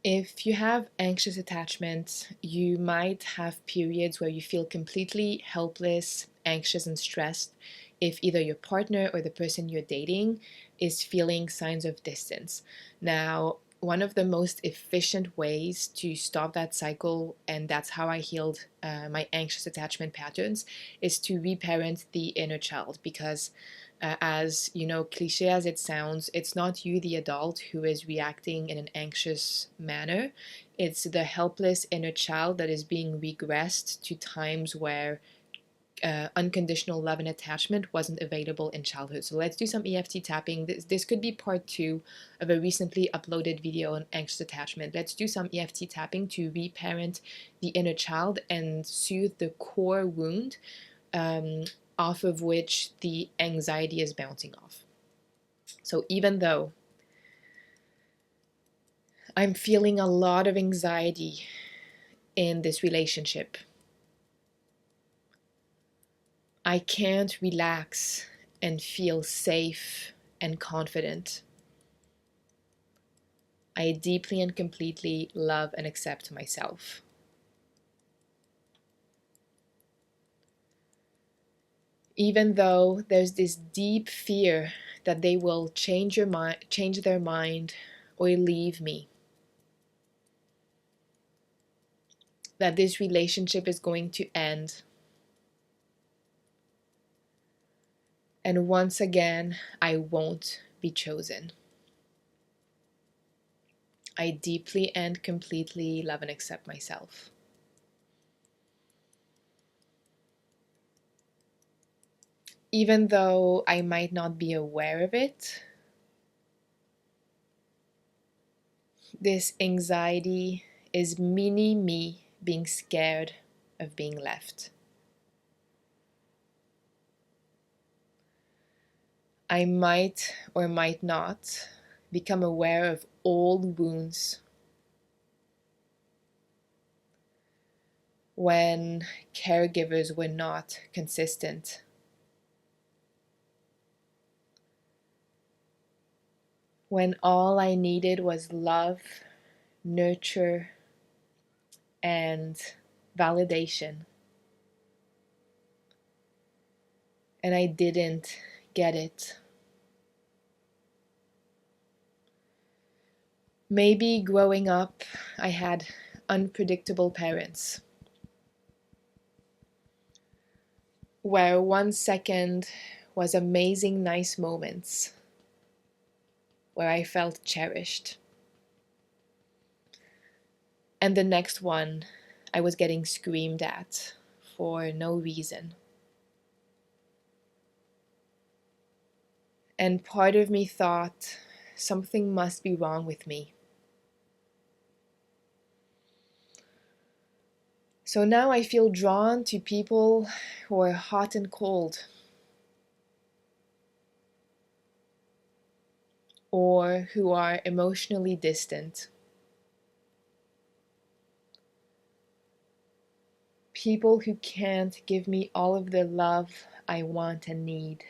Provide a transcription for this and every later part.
If you have anxious attachment, you might have periods where you feel completely helpless, anxious, and stressed if either your partner or the person you're dating is feeling signs of distance. Now, one of the most efficient ways to stop that cycle, and that's how I healed my anxious attachment patterns, is to reparent the inner child. Because as you know, cliche as it sounds, it's not you, the adult, who is reacting in an anxious manner. It's the helpless inner child that is being regressed to times where unconditional love and attachment wasn't available in childhood. So let's do some EFT tapping. This could be part 2 of a recently uploaded video on anxious attachment. Let's do some EFT tapping to reparent the inner child and soothe the core wound off of which the anxiety is bouncing off. So even though I'm feeling a lot of anxiety in this relationship, I can't relax and feel safe and confident. I deeply and completely love and accept myself. Even though there's this deep fear that they will change their mind, or leave me, that this relationship is going to end, and once again, I won't be chosen. I deeply and completely love and accept myself. Even though I might not be aware of it, this anxiety is mini me being scared of being left. I might or might not become aware of old wounds when caregivers were not consistent. When all I needed was love, nurture, and validation. And I didn't get it. Maybe growing up, I had unpredictable parents, where 1 second was amazing, nice moments, where I felt cherished. And the next one, I was getting screamed at for no reason. And part of me thought something must be wrong with me. So now I feel drawn to people who are hot and cold, or who are emotionally distant. People who can't give me all of the love I want and need.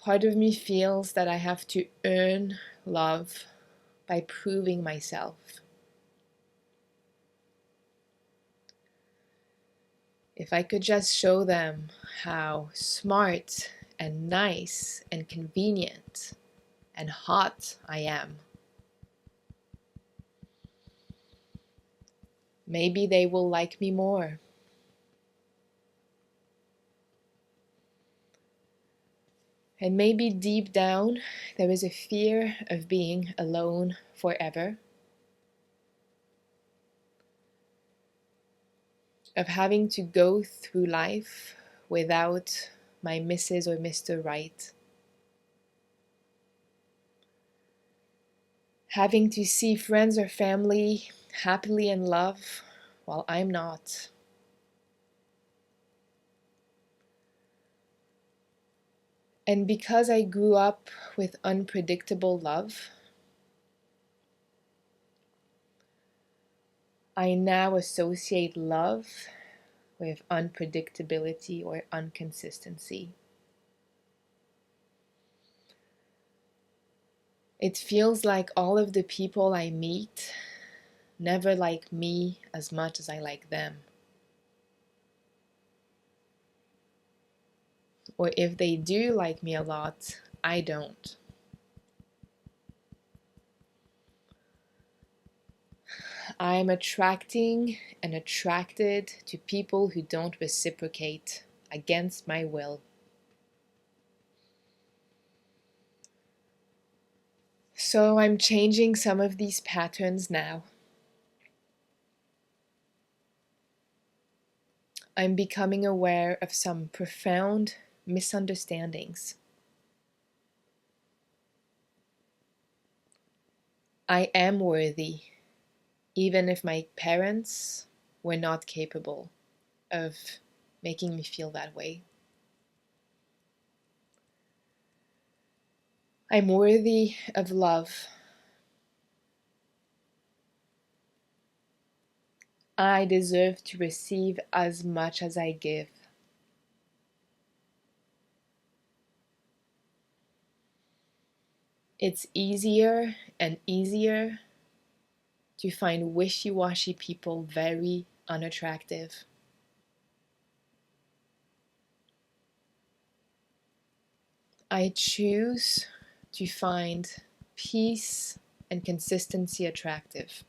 Part of me feels that I have to earn love by proving myself. If I could just show them how smart and nice and convenient and hot I am, maybe they will like me more. And maybe deep down, there is a fear of being alone forever, of having to go through life without my Mrs. or Mr. Right, having to see friends or family happily in love while I'm not. And because I grew up with unpredictable love, I now associate love with unpredictability or inconsistency. It feels like all of the people I meet never like me as much as I like them. Or if they do like me a lot, I don't. I am attracting and attracted to people who don't reciprocate against my will. So I'm changing some of these patterns now. I'm becoming aware of some profound misunderstandings. I am worthy, even if my parents were not capable of making me feel that way. I'm worthy of love. I deserve to receive as much as I give. It's easier and easier to find wishy-washy people very unattractive. I choose to find peace and consistency attractive.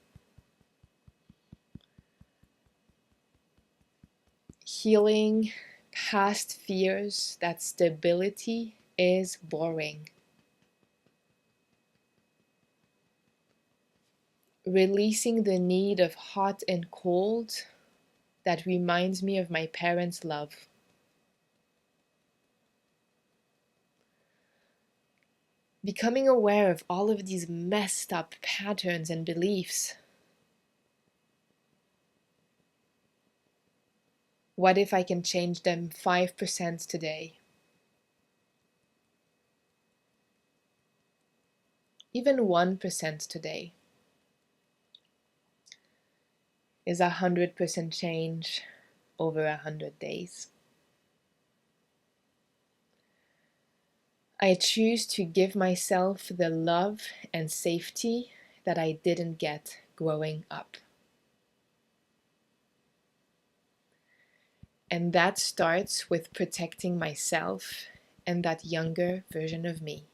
Healing past fears that stability is boring. Releasing the need of hot and cold that reminds me of my parents' love. Becoming aware of all of these messed up patterns and beliefs. What if I can change them 5% today? Even 1% today is 100% change over 100 days. I choose to give myself the love and safety that I didn't get growing up. And that starts with protecting myself and that younger version of me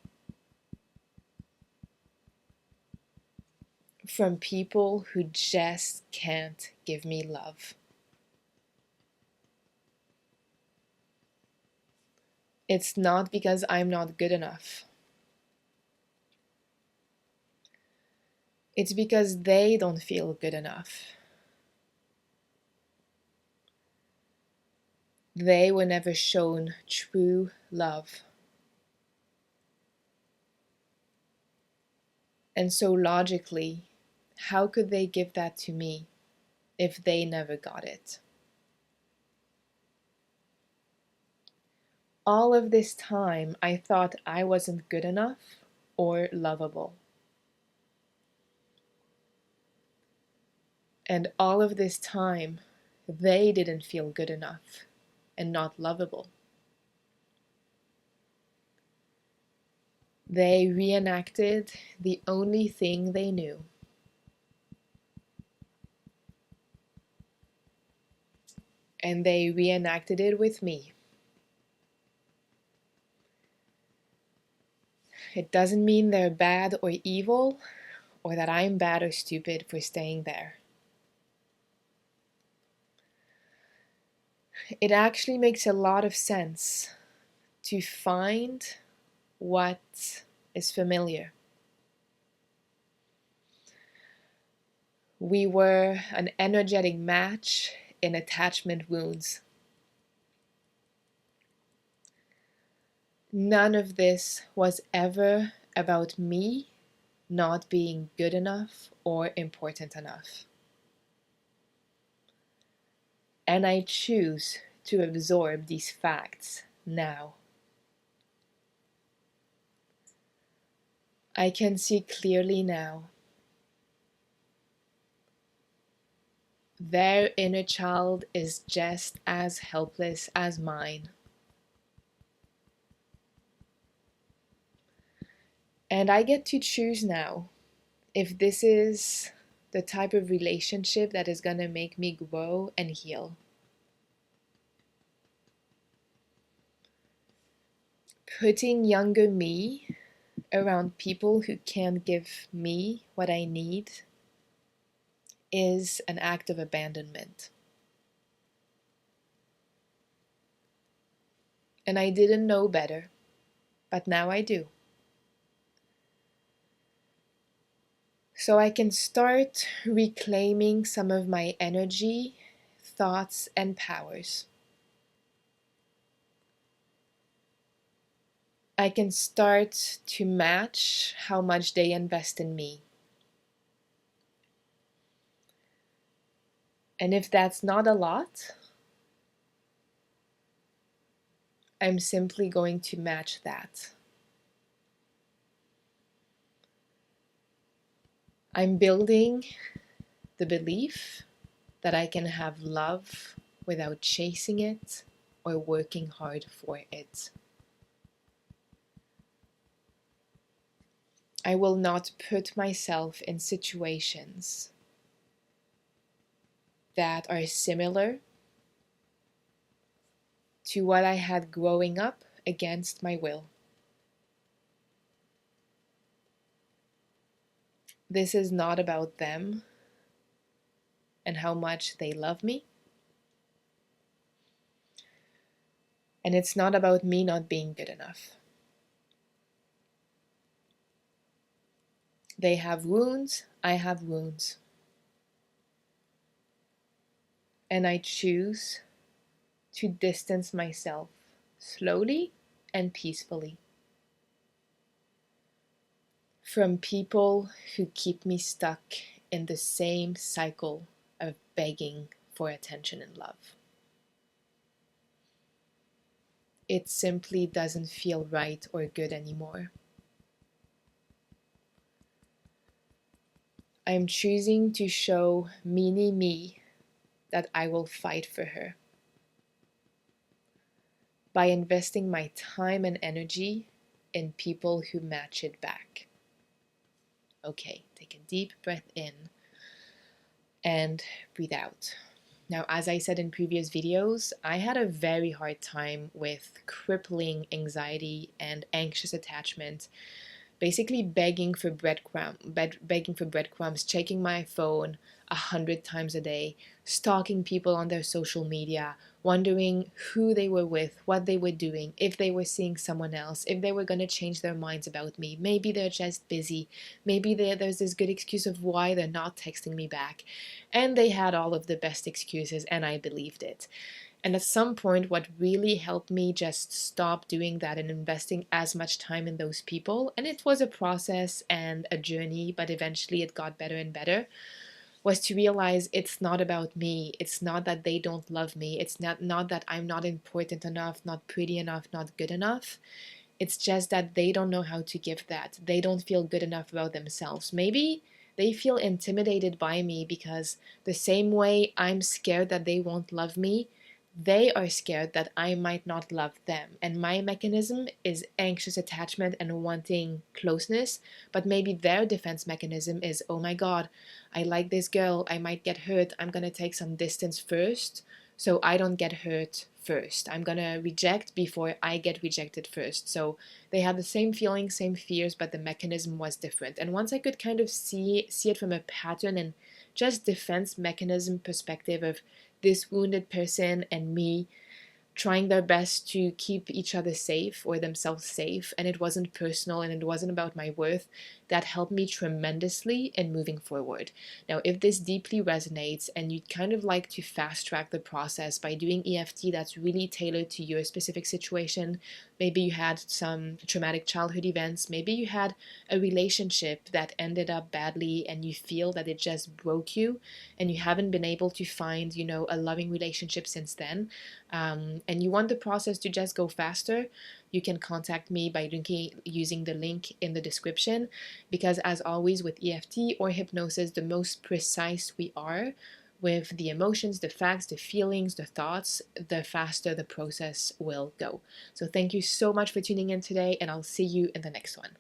from people who just can't give me love. It's not because I'm not good enough. It's because they don't feel good enough. They were never shown true love. And so logically, how could they give that to me if they never got it? All of this time, I thought I wasn't good enough or lovable. And all of this time, they didn't feel good enough and not lovable. They reenacted the only thing they knew. And they reenacted it with me. It doesn't mean they're bad or evil, or that I'm bad or stupid for staying there. It actually makes a lot of sense to find what is familiar. We were an energetic match in attachment wounds. None of this was ever about me not being good enough or important enough. And I choose to absorb these facts now. I can see clearly now. Their inner child is just as helpless as mine. And I get to choose now if this is the type of relationship that is going to make me grow and heal. Putting younger me around people who can't give me what I need is an act of abandonment. And I didn't know better, but now I do. So I can start reclaiming some of my energy, thoughts, and powers. I can start to match how much they invest in me. And if that's not a lot, I'm simply going to match that. I'm building the belief that I can have love without chasing it or working hard for it. I will not put myself in situations that are similar to what I had growing up against my will. This is not about them and how much they love me. And it's not about me not being good enough. They have wounds, I have wounds. And I choose to distance myself slowly and peacefully from people who keep me stuck in the same cycle of begging for attention and love. It simply doesn't feel right or good anymore. I'm choosing to show Mini Me that I will fight for her by investing my time and energy in people who match it back. Okay, take a deep breath in and breathe out. Now, as I said in previous videos, I had a very hard time with crippling anxiety and anxious attachment, basically begging for breadcrumbs, checking my phone 100 times a day, stalking people on their social media, wondering who they were with, what they were doing, if they were seeing someone else, if they were going to change their minds about me. Maybe they're just busy. Maybe there's this good excuse of why they're not texting me back. And they had all of the best excuses, and I believed it. And at some point, what really helped me just stop doing that and investing as much time in those people, and it was a process and a journey, but eventually it got better and better, was to realize it's not about me. It's not that they don't love me. It's not that I'm not important enough, not pretty enough, not good enough. It's just that they don't know how to give that. They don't feel good enough about themselves. Maybe they feel intimidated by me because the same way I'm scared that they won't love me, they are scared that I might not love them. And my mechanism is anxious attachment and wanting closeness. But maybe their defense mechanism is, oh my God, I like this girl. I might get hurt. I'm going to take some distance first so I don't get hurt first. I'm going to reject before I get rejected first. So they had the same feelings, same fears, but the mechanism was different. And once I could kind of see it from a pattern and just defense mechanism perspective of this wounded person and me trying their best to keep each other safe or themselves safe, and it wasn't personal and it wasn't about my worth, that helped me tremendously in moving forward. Now, if this deeply resonates and you'd kind of like to fast track the process by doing EFT that's really tailored to your specific situation, maybe you had some traumatic childhood events, maybe you had a relationship that ended up badly and you feel that it just broke you and you haven't been able to find, a loving relationship since then, and you want the process to just go faster, you can contact me by using the link in the description, because as always with EFT or hypnosis, the most precise we are with the emotions, the facts, the feelings, the thoughts, the faster the process will go. So thank you so much for tuning in today, and I'll see you in the next one.